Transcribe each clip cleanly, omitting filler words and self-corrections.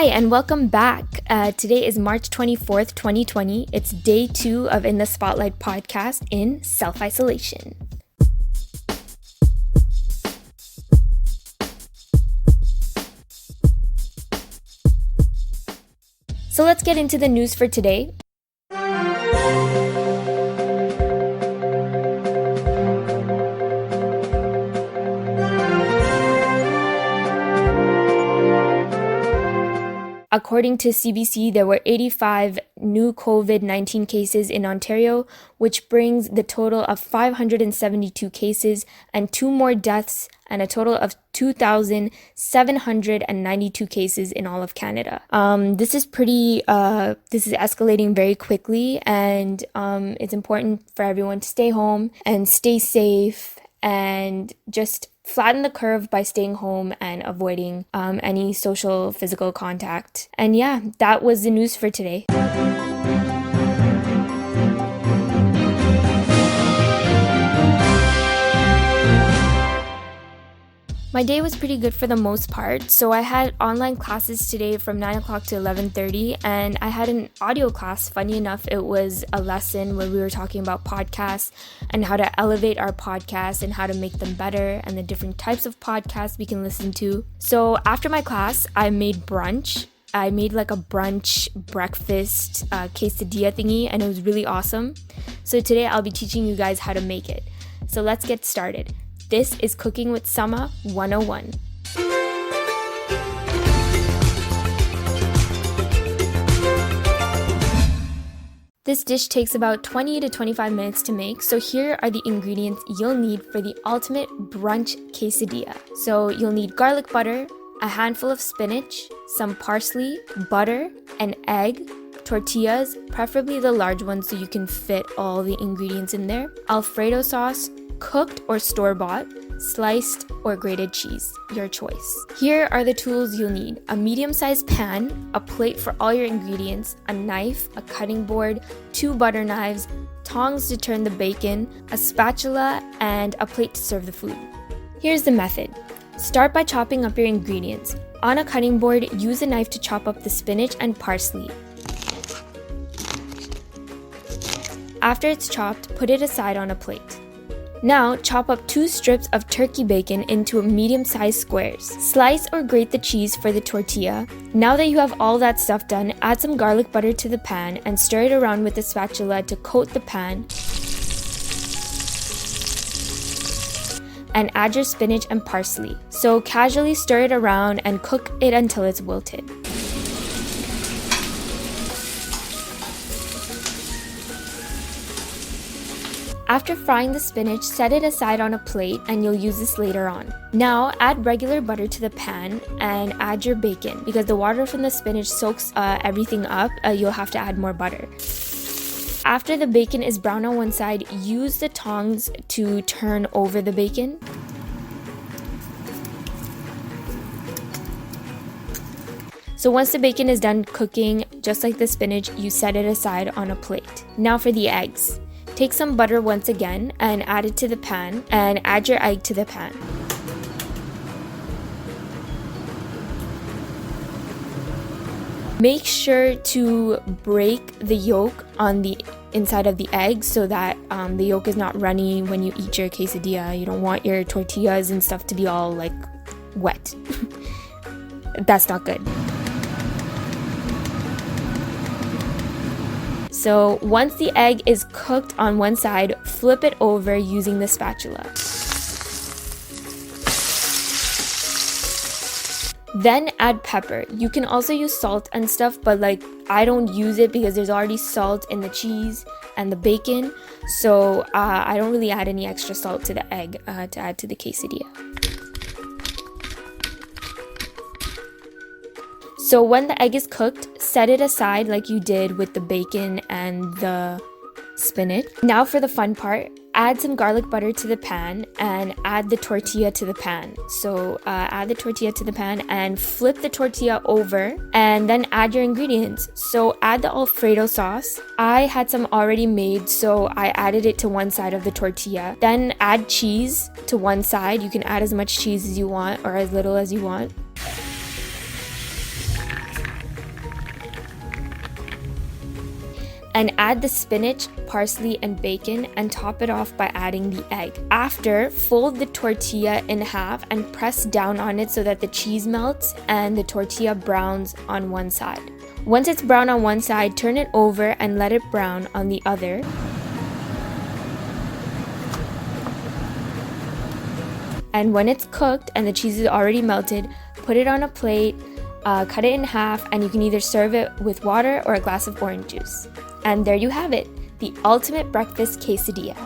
Hi, and welcome back. Today is March 24th, 2020. It's day 2 of In the Spotlight podcast in self-isolation. So let's get into the news for today. According to CBC, there were 85 new COVID-19 cases in Ontario, which brings the total of 572 cases and 2 more deaths and a total of 2,792 cases in all of Canada. This is escalating very quickly, and it's important for everyone to stay home and stay safe and just flatten the curve by staying home and avoiding any social physical contact. And yeah, that was the news for today. My day was pretty good for the most part. So I had online classes today from 9 o'clock to 11:30, and I had an audio class. Funny enough, it was a lesson where we were talking about podcasts and how to elevate our podcasts and how to make them better and the different types of podcasts we can listen to. So after my class, I made brunch. I made like a brunch breakfast quesadilla thingy, and it was really awesome. So today I'll be teaching you guys how to make it. So let's get started. This is Cooking with Samah 101. This dish takes about 20 to 25 minutes to make, so here are the ingredients you'll need for the ultimate brunch quesadilla. So you'll need garlic butter, a handful of spinach, some parsley, butter, an egg, tortillas, preferably the large ones so you can fit all the ingredients in there, Alfredo sauce, cooked or store-bought, sliced or grated cheese, your choice. Here are the tools you'll need: a medium-sized pan, a plate for all your ingredients, a knife, a cutting board, 2 butter knives, tongs to turn the bacon, a spatula, and a plate to serve the food. Here's the method. Start by chopping up your ingredients. On a cutting board, use a knife to chop up the spinach and parsley. After it's chopped, put it aside on a plate. Now, chop up 2 strips of turkey bacon into medium-sized squares. Slice or grate the cheese for the tortilla. Now that you have all that stuff done, add some garlic butter to the pan and stir it around with a spatula to coat the pan. And add your spinach and parsley. So casually stir it around and cook it until it's wilted. After frying the spinach, set it aside on a plate, and you'll use this later on. Now, add regular butter to the pan and add your bacon. Because the water from the spinach soaks everything up, you'll have to add more butter. After the bacon is brown on one side, use the tongs to turn over the bacon. So once the bacon is done cooking, just like the spinach, you set it aside on a plate. Now for the eggs. Take some butter once again and add it to the pan, and add your egg to the pan. Make sure to break the yolk on the inside of the egg so that the yolk is not runny when you eat your quesadilla. You don't want your tortillas and stuff to be all like wet. That's not good. So once the egg is cooked on one side, flip it over using the spatula. Then add pepper. You can also use salt and stuff, but I don't use it because there's already salt in the cheese and the bacon. So I don't really add any extra salt to the egg to add to the quesadilla. So when the egg is cooked, set it aside like you did with the bacon and the spinach. Now for the fun part, add some garlic butter to the pan and add the tortilla to the pan. So add the tortilla to the pan and flip the tortilla over and then add your ingredients. So add the Alfredo sauce. I had some already made, so I added it to one side of the tortilla. Then add cheese to one side. You can add as much cheese as you want or as little as you want. and add the spinach, parsley, and bacon and top it off by adding the egg. After, fold the tortilla in half and press down on it so that the cheese melts and the tortilla browns on one side. Once it's brown on one side, turn it over and let it brown on the other. And when it's cooked and the cheese is already melted, put it on a plate, cut it in half, and you can either serve it with water or a glass of orange juice. And there you have it, the ultimate breakfast quesadilla.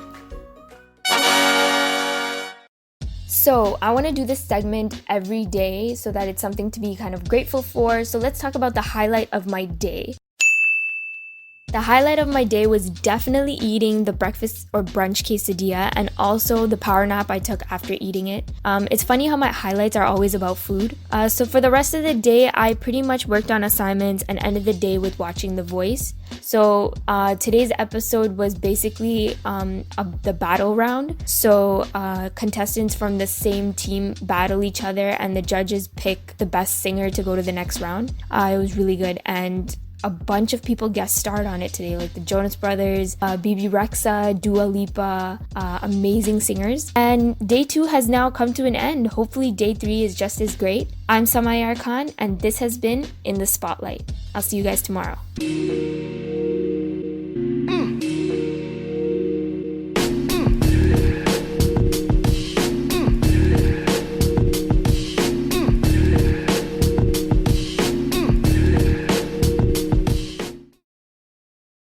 So I want to do this segment every day so that it's something to be kind of grateful for. So let's talk about the highlight of my day. The highlight of my day was definitely eating the breakfast or brunch quesadilla and also the power nap I took after eating it. It's funny how my highlights are always about food. So for the rest of the day, I pretty much worked on assignments and ended the day with watching The Voice. So today's episode was basically the battle round. So contestants from the same team battle each other and the judges pick the best singer to go to the next round. It was really good, and a bunch of people guest starred on it today, like the Jonas Brothers, BB Rexa, Dua Lipa, amazing singers. And day 2 has now come to an end. Hopefully day 3 is just as great. I'm Samah, and this has been In the Spotlight. I'll see you guys tomorrow.